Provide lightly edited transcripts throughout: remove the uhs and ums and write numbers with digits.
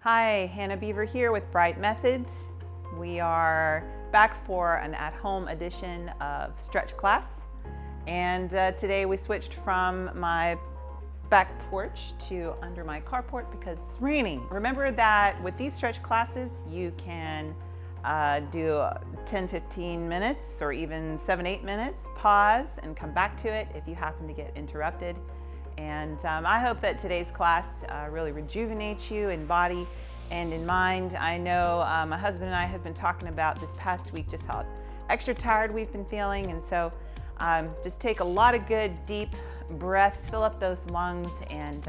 Hi, Hannah Beaver here with Bright Methods. We are back for an at-home edition of Stretch Class. And today we switched from my back porch to under my carport because it's raining. Remember that with these stretch classes, you can do 10-15 minutes or even 7-8 minutes, pause and come back to it if you happen to get interrupted. And I hope that today's class really rejuvenates you in body and in mind. I know my husband and I have been talking about this past week just how extra tired we've been feeling, and so just take a lot of good deep breaths, fill up those lungs, and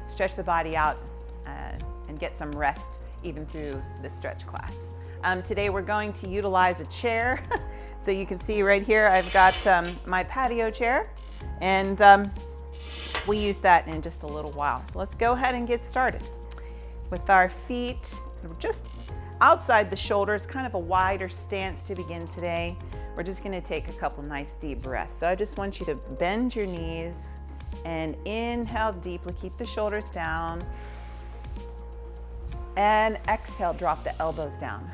stretch the body out and get some rest even through the stretch class. Today we're going to utilize a chair. So you can see right here I've got my patio chair, and we use that in just a little while. So let's go ahead and get started. With our feet just outside the shoulders, kind of a wider stance to begin today. We're just going to take a couple nice deep breaths. So I just want you to bend your knees and inhale deeply, keep the shoulders down. And exhale, drop the elbows down.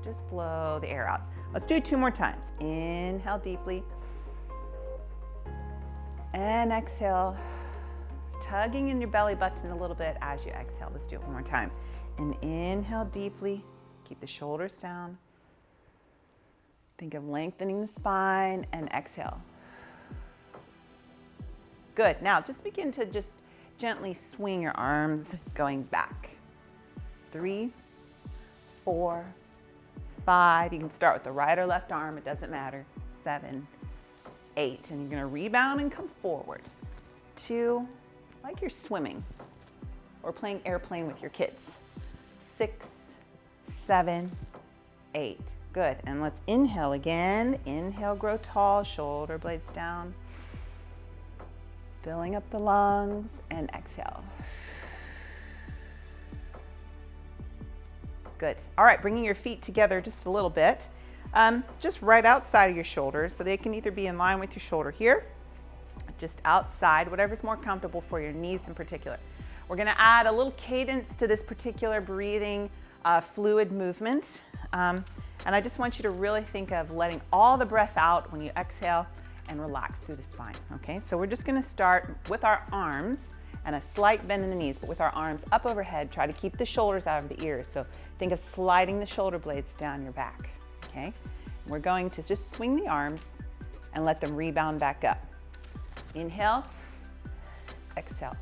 Just blow the air out. Let's do it 2 more times. Inhale deeply. And exhale, tugging in your belly button a little bit as you exhale. Let's do it 1 more time. And inhale deeply, keep the shoulders down. Think of lengthening the spine, and exhale. Good. Now just begin to just gently swing your arms going back. 3, 4, 5. You can start with the right or left arm, it doesn't matter. 7, 8, and you're going to rebound and come forward. 2, like you're swimming or playing airplane with your kids. 6, 7, 8. Good. And let's inhale again. Inhale, grow tall, shoulder blades down. Filling up the lungs, and exhale. Good. All right, bringing your feet together just a little bit. Just right outside of your shoulders, so they can either be in line with your shoulder here, just outside, whatever's more comfortable for your knees in particular. We're going to add a little cadence to this particular breathing fluid movement. And I just want you to really think of letting all the breath out when you exhale and relax through the spine. Okay, so we're just going to start with our arms and a slight bend in the knees, but with our arms up overhead, try to keep the shoulders out of the ears. So think of sliding the shoulder blades down your back. Okay, we're going to just swing the arms and let them rebound back up. Inhale, exhale.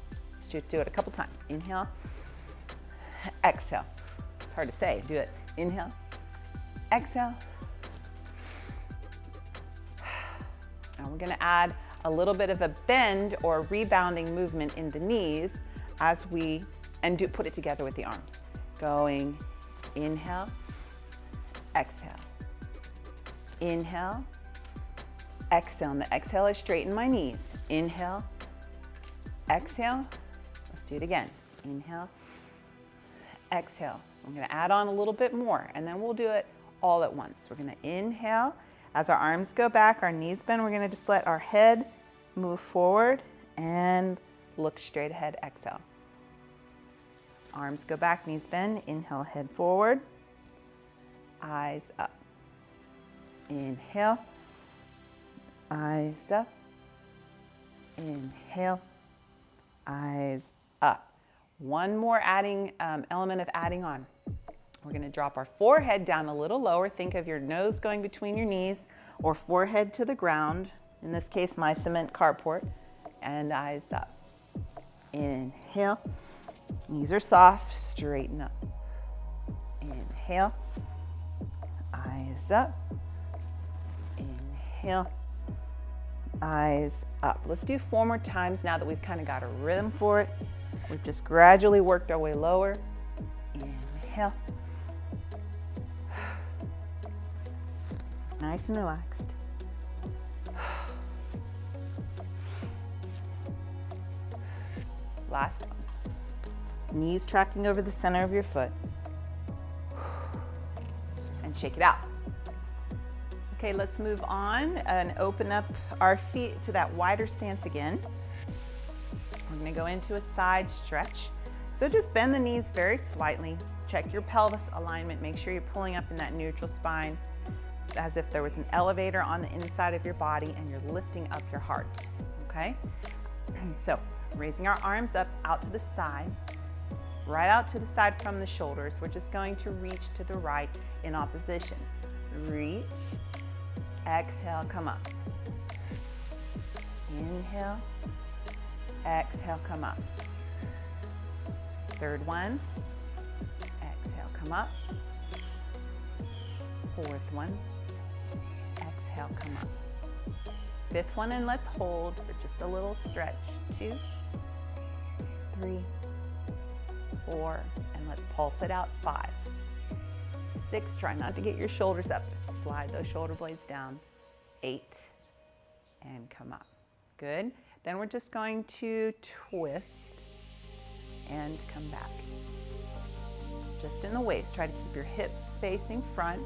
Let's do it a couple times. Inhale, exhale. It's hard to say. Do it. Inhale, exhale. Now we're going to add a little bit of a bend or rebounding movement in the knees as we put it together with the arms. Going, inhale, exhale. Inhale, exhale. And the exhale is straighten my knees. Inhale, exhale. Let's do it again. Inhale, exhale. I'm going to add on a little bit more, and then we'll do it all at once. We're going to inhale. As our arms go back, our knees bend, we're going to just let our head move forward and look straight ahead. Exhale. Arms go back, knees bend. Inhale, head forward. Eyes up. Inhale. Eyes up. Inhale. Eyes up. One more element of adding on. We're going to drop our forehead down a little lower. Think of your nose going between your knees or forehead to the ground. In this case, my cement carport. And eyes up. Inhale. Knees are soft. Straighten up. Inhale. Eyes up. Inhale. Eyes up. Let's do 4 more times now that we've kind of got a rhythm for it. We've just gradually worked our way lower. Inhale. Nice and relaxed. Last one. Knees tracking over the center of your foot. And shake it out. Okay, let's move on and open up our feet to that wider stance again. We're going to go into a side stretch. So just bend the knees very slightly. Check your pelvis alignment. Make sure you're pulling up in that neutral spine as if there was an elevator on the inside of your body and you're lifting up your heart, okay? So raising our arms up out to the side, right out to the side from the shoulders. We're just going to reach to the right in opposition. Reach, exhale, come up. Inhale, exhale, come up. Third one, exhale, come up. Fourth one, exhale, come up. Fifth one, and let's hold for just a little stretch. 2, 3, 4, and let's pulse it out. 5, 6, try not to get your shoulders up. Slide those shoulder blades down. 8, and come up. Good. Then we're just going to twist and come back. Just in the waist, try to keep your hips facing front.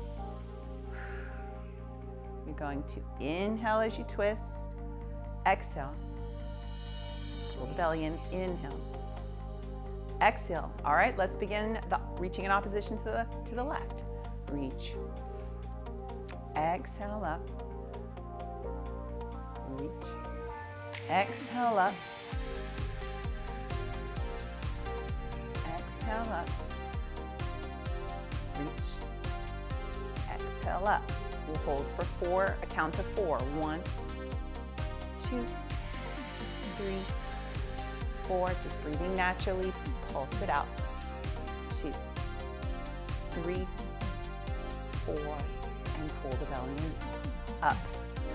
You're going to inhale as you twist, exhale, pull the belly in, inhale, exhale. All right, let's begin reaching in opposition to the left. Reach, exhale up, reach, exhale up, exhale up, reach, exhale up. We'll hold for 4, a count of 4. 1, 2, 3, 4. Just breathing naturally, pulse it out. 2, 3, 4, and pull the belly in. Up,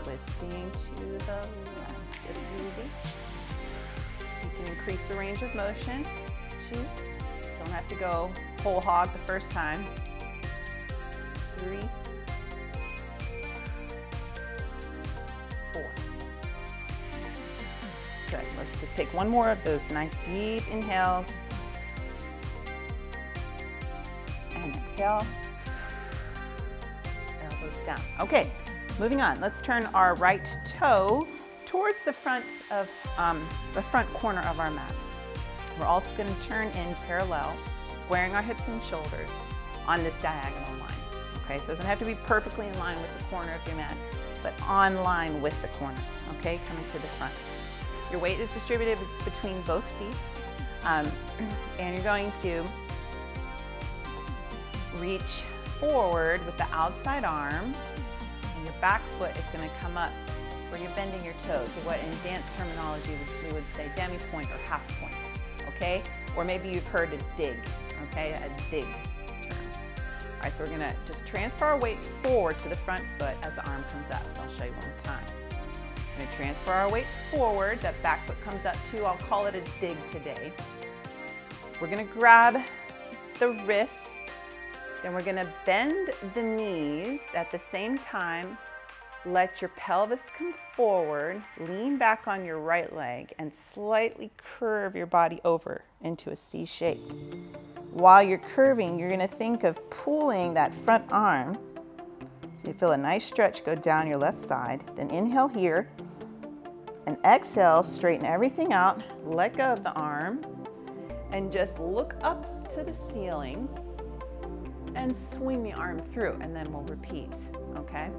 twisting to the left. It's easy. You can increase the range of motion. 2, don't have to go whole hog the first time. 3, 4. Good. Let's just take one more of those nice deep inhales. And exhale. Elbows down. Okay, moving on. Let's turn our right toe towards the front of the front corner of our mat. We're also going to turn in parallel, squaring our hips and shoulders on this diagonal line. Okay, so it doesn't have to be perfectly in line with the corner of your mat, but on line with the corner, okay, coming to the front. Your weight is distributed between both feet, and you're going to reach forward with the outside arm, and your back foot is going to come up where you're bending your toes, so what in dance terminology we would say demi-point or half point, okay? Or maybe you've heard a dig, okay, a dig term. All right, so we're going to just transfer our weight forward to the front foot as the arm comes up. So I'll show you one more time. We're going to transfer our weight forward. That back foot comes up too. I'll call it a dig today. We're going to grab the wrist. Then we're going to bend the knees at the same time. Let your pelvis come forward. Lean back on your right leg and slightly curve your body over into a C shape. While you're curving, you're going to think of pulling that front arm. So you feel a nice stretch go down your left side. Then inhale here and exhale, straighten everything out, let go of the arm, and just look up to the ceiling and swing the arm through, and then we'll repeat, okay?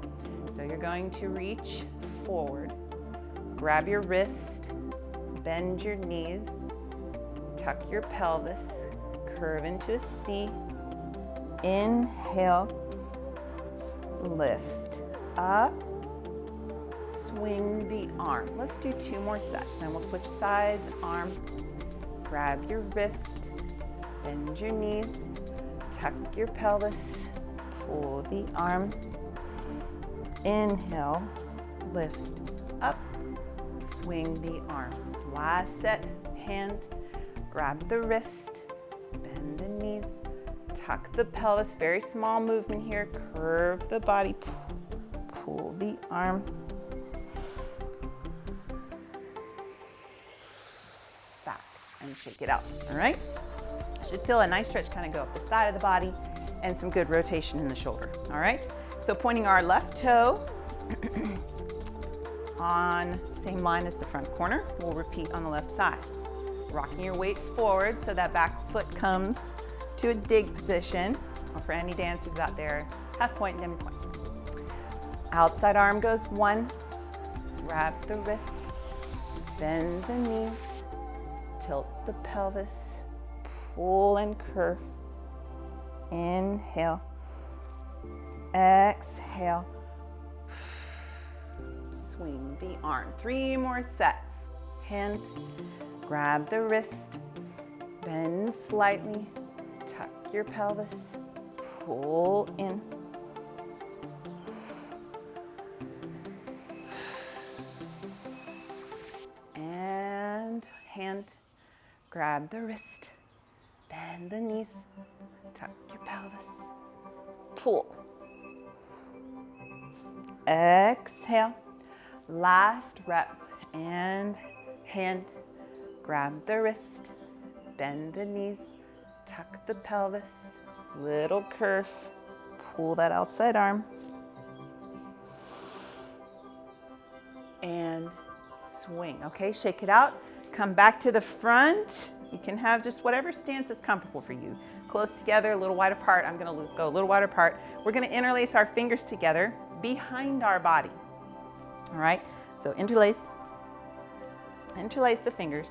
So you're going to reach forward, grab your wrist, bend your knees, tuck your pelvis, curve into a C, inhale, lift up, swing the arm. Let's do 2 more sets, and we'll switch sides, arm, grab your wrist, bend your knees, tuck your pelvis, pull the arm, inhale, lift up, swing the arm. Last set, hand, grab the wrist, bend the knees, tuck the pelvis, very small movement here, curve the body, pull the arm, back, and shake it out, all right? Should feel a nice stretch kind of go up the side of the body and some good rotation in the shoulder, all right? So pointing our left toe on same line as the front corner, we'll repeat on the left side. Rocking your weight forward so that back foot comes to a dig position. Or for any dancers out there, half point, demi point. Outside arm goes 1. Grab the wrist, bend the knees, tilt the pelvis, pull and curve. Inhale, exhale, swing the arm. 3 more sets. Hand, grab the wrist, bend slightly, tuck your pelvis, pull in. And hand, grab the wrist, bend the knees, tuck your pelvis, pull. Exhale, last rep, and hand, grab the wrist, bend the knees, tuck the pelvis, little curve, pull that outside arm, and swing. Okay, shake it out, come back to the front. You can have just whatever stance is comfortable for you. Close together, a little wide apart. I'm gonna go a little wide apart. We're gonna interlace our fingers together behind our body. All right, so interlace the fingers.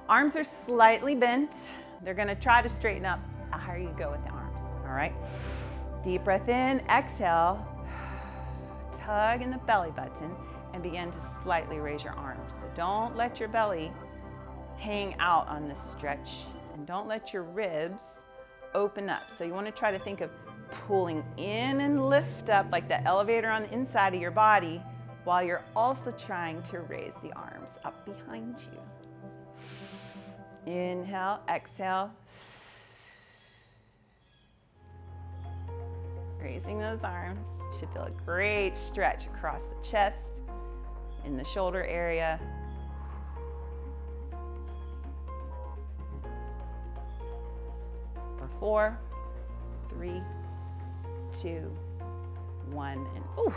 Arms are slightly bent. They're gonna try to straighten up. The higher you go with the arms, all right? Deep breath in, exhale. Tug in the belly button and begin to slightly raise your arms. So don't let your belly hang out on this stretch, and don't let your ribs open up. So you want to try to think of pulling in and lift up like the elevator on the inside of your body, while you're also trying to raise the arms up behind you. Inhale, exhale. Raising those arms. You should feel a great stretch across the chest, in the shoulder area. For 4, 3, 2, 1, and ooh,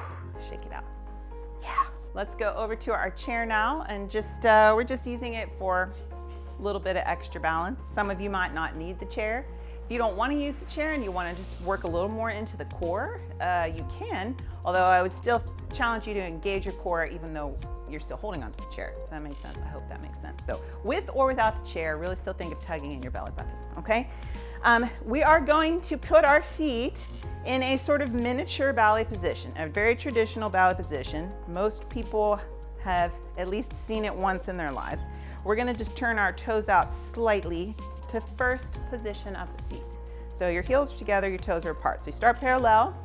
shake it out. Yeah. Let's go over to our chair now, and we're just using it for a little bit of extra balance. Some of you might not need the chair. If you don't want to use the chair and you want to just work a little more into the core, you can, although I would still challenge you to engage your core even though you're still holding onto the chair. Does that make sense? I hope that makes sense. So with or without the chair, really still think of tugging in your belly button, okay? We are going to put our feet in a sort of miniature ballet position, a very traditional ballet position. Most people have at least seen it once in their lives. We're gonna just turn our toes out slightly to first position of the feet. So your heels are together, your toes are apart. So you start parallel.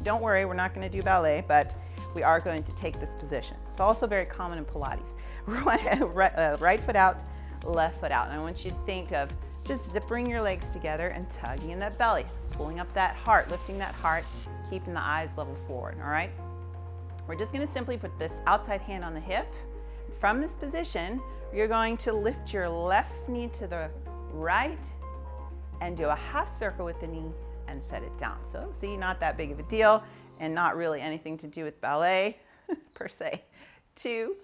Don't worry, we're not gonna do ballet, but we are going to take this position. It's also very common in Pilates. Right foot out, left foot out. And I want you to think of just zippering your legs together and tugging in that belly, pulling up that heart, lifting that heart, keeping the eyes level forward, all right? We're just gonna simply put this outside hand on the hip. From this position, you're going to lift your left knee to the right and do a half circle with the knee and set it down. So see, not that big of a deal and not really anything to do with ballet per se. 2,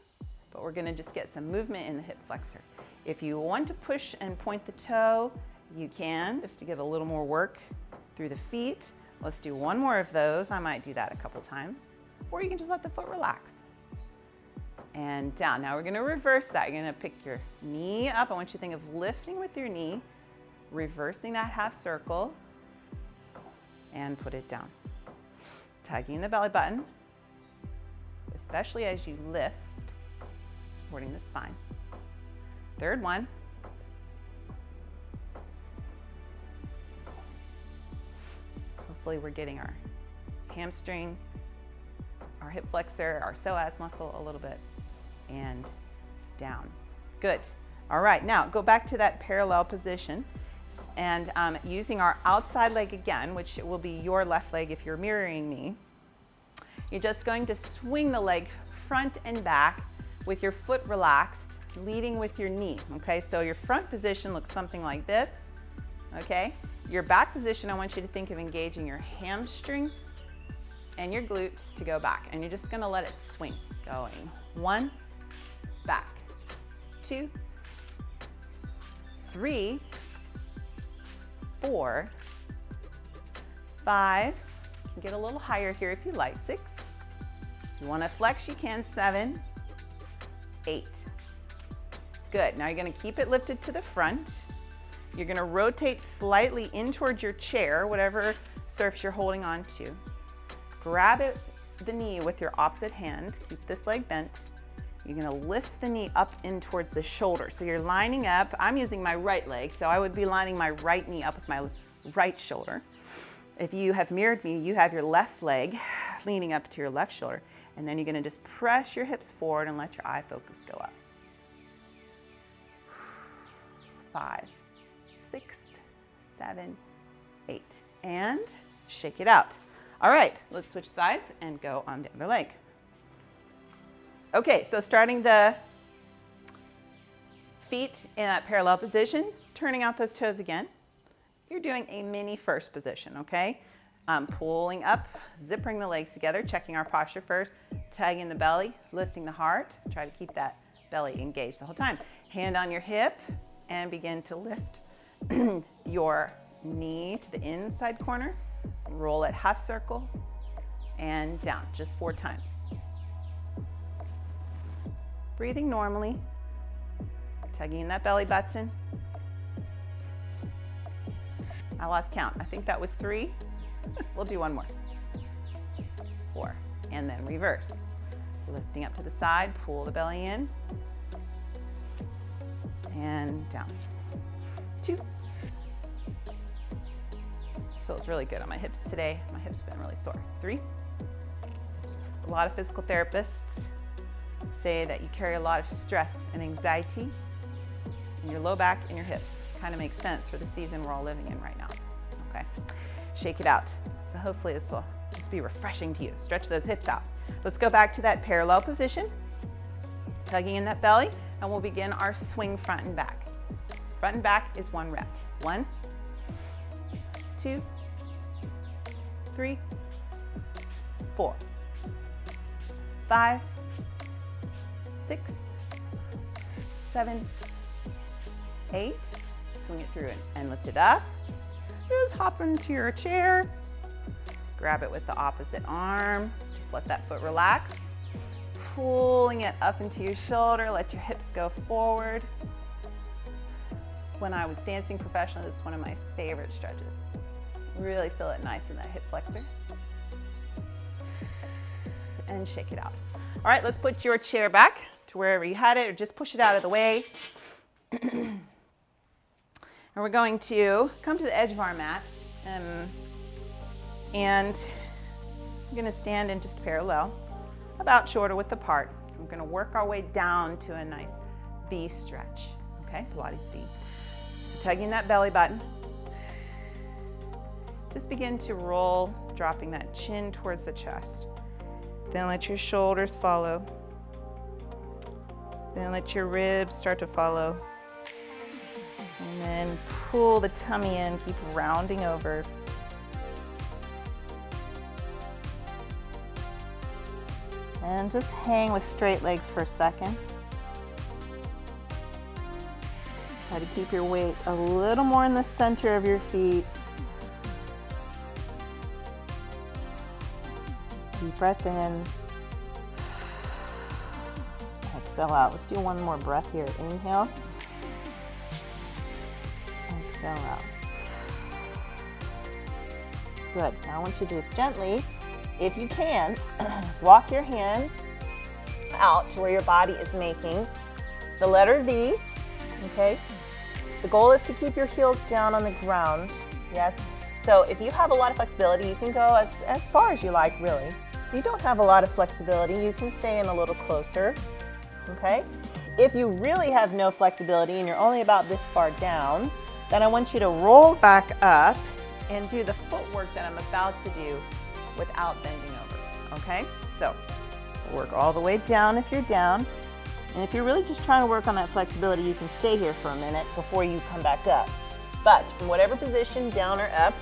but we're gonna just get some movement in the hip flexor. If you want to push and point the toe, you can, just to get a little more work through the feet. Let's do one more of those. I might do that a couple times. Or you can just let the foot relax. And down. Now we're gonna reverse that. You're gonna pick your knee up. I want you to think of lifting with your knee, reversing that half circle, and put it down. Tugging the belly button, especially as you lift, supporting the spine. Third one. Hopefully we're getting our hamstring, our hip flexor, our psoas muscle a little bit, and down. Good. All right, now go back to that parallel position, and using our outside leg again, which will be your left leg if you're mirroring me, you're just going to swing the leg front and back with your foot relaxed, leading with your knee, okay? So your front position looks something like this, okay? Your back position, I want you to think of engaging your hamstring and your glute to go back, and you're just gonna let it swing. Going 1, back, 2, 3, 4, 5. You can get a little higher here if you like. 6. If you want to flex, you can. 7, 8. Good. Now you're going to keep it lifted to the front. You're going to rotate slightly in towards your chair, whatever surface you're holding on to. Grab the knee with your opposite hand. Keep this leg bent. You're going to lift the knee up in towards the shoulder. So you're lining up. I'm using my right leg, so I would be lining my right knee up with my right shoulder. If you have mirrored me, you have your left leg leaning up to your left shoulder. And then you're going to just press your hips forward and let your eye focus go up. 5, 6, 7, 8. And shake it out. All right, let's switch sides and go on the other leg. Okay, so starting the feet in that parallel position, turning out those toes again. You're doing a mini first position, okay? Pulling up, zippering the legs together, checking our posture first, tugging the belly, lifting the heart. Try to keep that belly engaged the whole time. Hand on your hip and begin to lift your knee to the inside corner. Roll it half circle and down, just 4 times. Breathing normally, tugging in that belly button. I lost count. I think that was 3. We'll do 1 more. 4, and then reverse. Lifting up to the side, pull the belly in, and down. 2. This feels really good on my hips today. My hips have been really sore. 3. A lot of physical therapists say that you carry a lot of stress and anxiety in your low back and your hips. Kind of makes sense for the season we're all living in right now. Okay, shake it out. So hopefully this will just be refreshing to you. Stretch those hips out. Let's go back to that parallel position, tugging in that belly, and we'll begin our swing front and back. Front and back is 1 rep. 1, 2, 3, 4, 5, 6, 7, 8. Swing it through and lift it up. Just hop into your chair. Grab it with the opposite arm. Just let that foot relax. Pulling it up into your shoulder. Let your hips go forward. When I was dancing professionally, this is one of my favorite stretches. Really feel it nice in that hip flexor. And shake it out. All right, let's put your chair back to wherever you had it, or just push it out of the way. And we're going to come to the edge of our mat, and we're going to stand in just parallel, about shoulder width apart. We're going to work our way down to a nice V stretch, okay, Pilates V. So tugging that belly button. Just begin to roll, dropping that chin towards the chest. Then let your shoulders follow. Then let your ribs start to follow. And then pull the tummy in, keep rounding over. And just hang with straight legs for a second. Try to keep your weight a little more in the center of your feet. Deep breath in. Exhale out. Let's do 1 more breath here. Inhale. Exhale out. Good. Now I want you to just gently, if you can, walk your hands out to where your body is making the letter V, okay? The goal is to keep your heels down on the ground, yes? So if you have a lot of flexibility, you can go as far as you like, really. If you don't have a lot of flexibility, you can stay in a little closer, okay? If you really have no flexibility and you're only about this far down, then I want you to roll back up and do the footwork that I'm about to do without bending over, okay? So work all the way down if you're down. And if you're really just trying to work on that flexibility, you can stay here for a minute before you come back up. But from whatever position, down or up,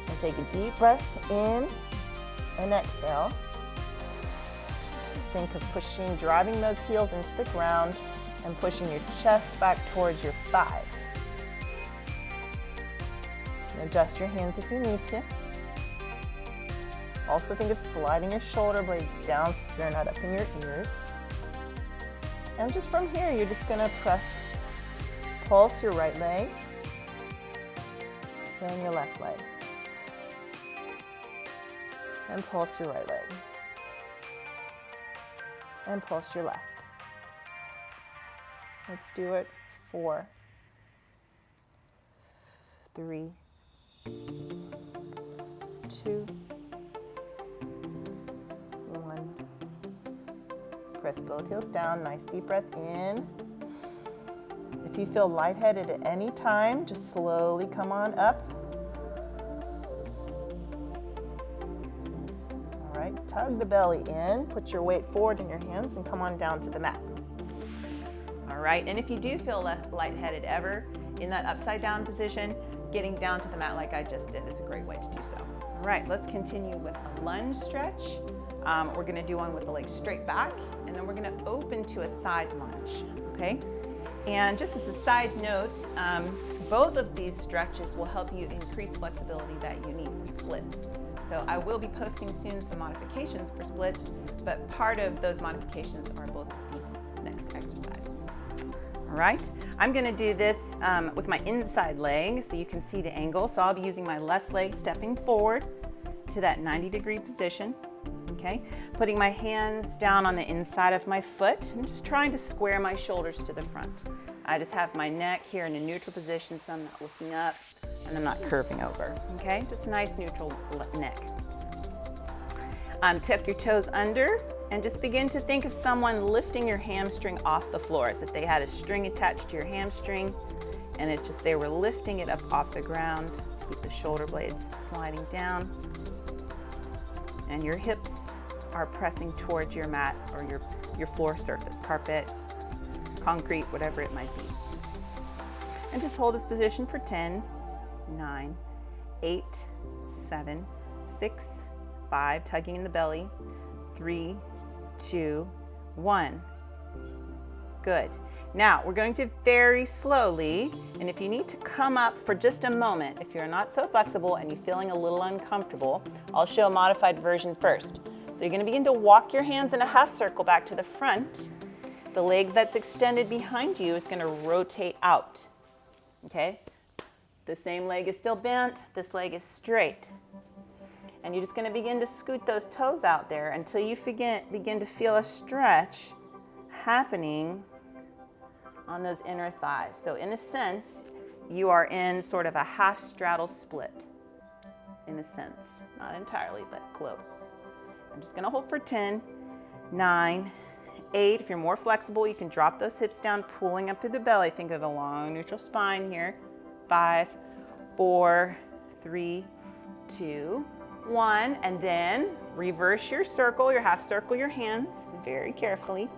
and take a deep breath in and exhale. Think of driving those heels into the ground and pushing your chest back towards your thighs. Adjust your hands if you need to. Also think of sliding your shoulder blades down so they're not up in your ears. And just from here, you're just gonna pulse your right leg, then your left leg. And pulse your right leg. And pulse your left. Let's do it. 4, 3, 2, 1. Press both heels down. Nice deep breath in. If you feel lightheaded at any time, just slowly come on up. All right, tug the belly in. Put your weight forward in your hands and come on down to the mat. All right, and if you do feel lightheaded ever in that upside down position, getting down to the mat like I just did is a great way to do so. All right, let's continue with a lunge stretch. We're gonna do one with the legs straight back, and then we're gonna open to a side lunge, okay? And just as a side note, both of these stretches will help you increase flexibility that you need for splits. So I will be posting soon some modifications for splits, but part of those modifications are both of these next exercises. All right, I'm gonna do this with my inside leg so you can see the angle. So I'll be using my left leg stepping forward to that 90-degree position, okay? Putting my hands down on the inside of my foot and just trying to square my shoulders to the front. I just have my neck here in a neutral position so I'm not lifting up and I'm not curving over, okay? Just a nice neutral neck. Tuck your toes under and just begin to think of someone lifting your hamstring off the floor as if they had a string attached to your hamstring and they were lifting it up off the ground. Keep the shoulder blades sliding down and your hips are pressing towards your mat or your floor surface, carpet, concrete, whatever it might be. And just hold this position for 10, 9, 8, 7, 6, 5, tugging in the belly, 3, 2, 1. Good. Now we're going to very slowly, and if you need to come up for just a moment, if you're not so flexible and you're feeling a little uncomfortable, I'll show a modified version first. So you're going to begin to walk your hands in a half circle back to the front. The leg that's extended behind you is going to rotate out. Okay? The same leg is still bent, this leg is straight. And you're just going to begin to scoot those toes out there until you begin to feel a stretch happening on those inner thighs. So in a sense, you are in sort of a half straddle split, in a sense. Not entirely, but close. I'm just gonna hold for 10, 9, 8. If you're more flexible, you can drop those hips down, pulling up through the belly. Think of a long neutral spine here. 5, 4, 3, 2, 1. And then reverse your circle, your half circle your hands very carefully.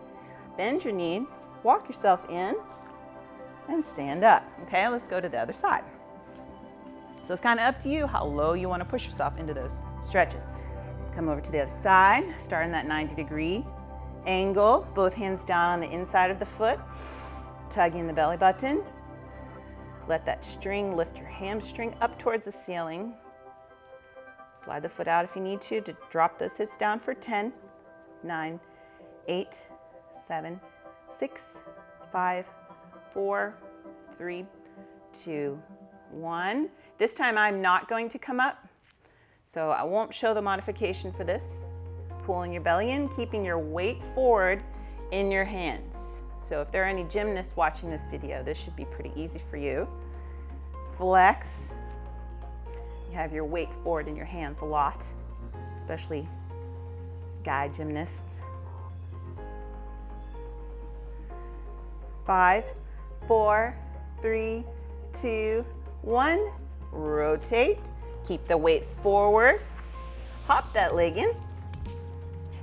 Bend your knee, walk yourself in, and stand up. Okay, let's go to the other side. So it's kind of up to you how low you want to push yourself into those stretches. Come over to the other side, start in that 90-degree angle, both hands down on the inside of the foot, tugging the belly button. Let that string lift your hamstring up towards the ceiling. Slide the foot out if you need to drop those hips down for 10, 9, 8, 7, 6, 5, 4, 3, 2, 1. This time I'm not going to come up, so I won't show the modification for this. Pulling your belly in, keeping your weight forward in your hands. So if there are any gymnasts watching this video, this should be pretty easy for you. Flex. You have your weight forward in your hands a lot, especially guy gymnasts. 5, 4, 3, 2, 1. Rotate. Keep the weight forward. Hop that leg in.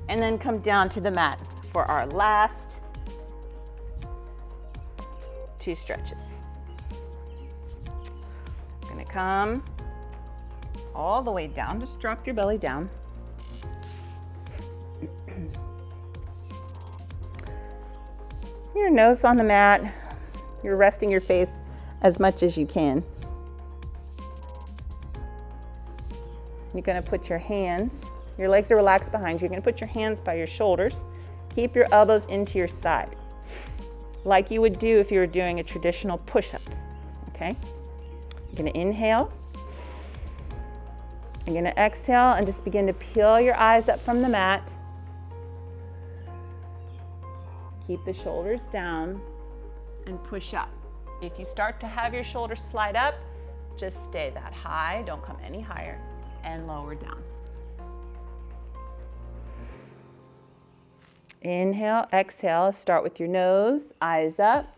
And then come down to the mat for our last 2 stretches. You're gonna come all the way down. Just drop your belly down. Your nose on the mat. You're resting your face as much as you can. You're gonna put your hands, your legs are relaxed behind you. You're gonna put your hands by your shoulders. Keep your elbows into your side, like you would do if you were doing a traditional push-up, okay? You're gonna inhale. You're gonna exhale and just begin to peel your eyes up from the mat. Keep the shoulders down and push up. If you start to have your shoulders slide up, just stay that high, don't come any higher, and lower down. Inhale, exhale, start with your nose, eyes up.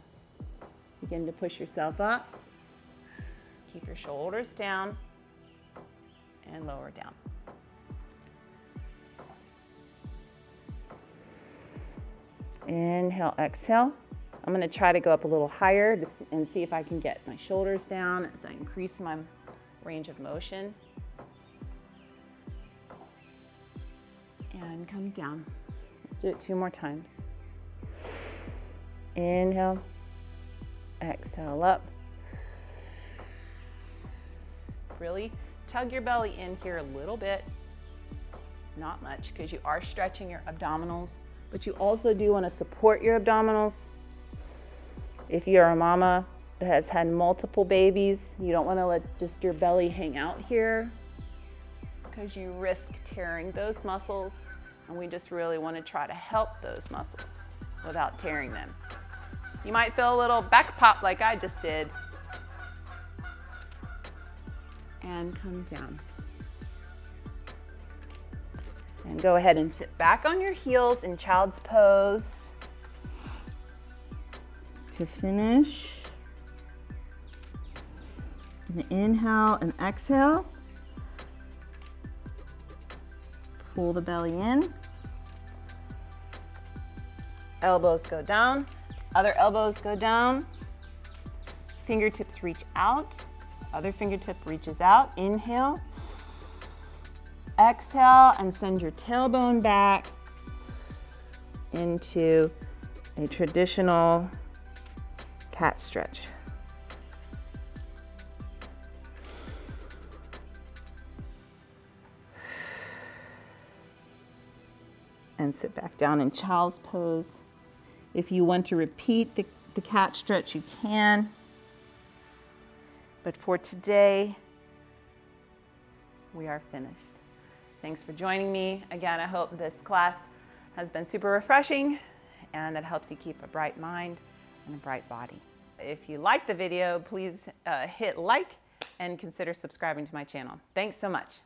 Begin to push yourself up. Keep your shoulders down and lower down. Inhale, exhale. I'm going to try to go up a little higher and see if I can get my shoulders down as I increase my range of motion. And come down. Let's do it 2 more times. Inhale, exhale up. Really tug your belly in here a little bit, not much, because you are stretching your abdominals, but you also do want to support your abdominals. If you're a mama that has had multiple babies, you don't want to let just your belly hang out here because you risk tearing those muscles, and we just really want to try to help those muscles without tearing them. You might feel a little back pop like I just did. And come down. And go ahead and sit back on your heels in child's pose. To finish, and inhale and exhale. Pull the belly in. Elbows go down. Other elbows go down. Fingertips reach out. Other fingertip reaches out. Inhale. Exhale and send your tailbone back into a traditional cat stretch. And sit back down in child's pose. If you want to repeat the cat stretch, you can. But for today, we are finished. Thanks for joining me. Again, I hope this class has been super refreshing and that helps you keep a bright mind and a bright body. If you liked the video, please hit like and consider subscribing to my channel. Thanks so much.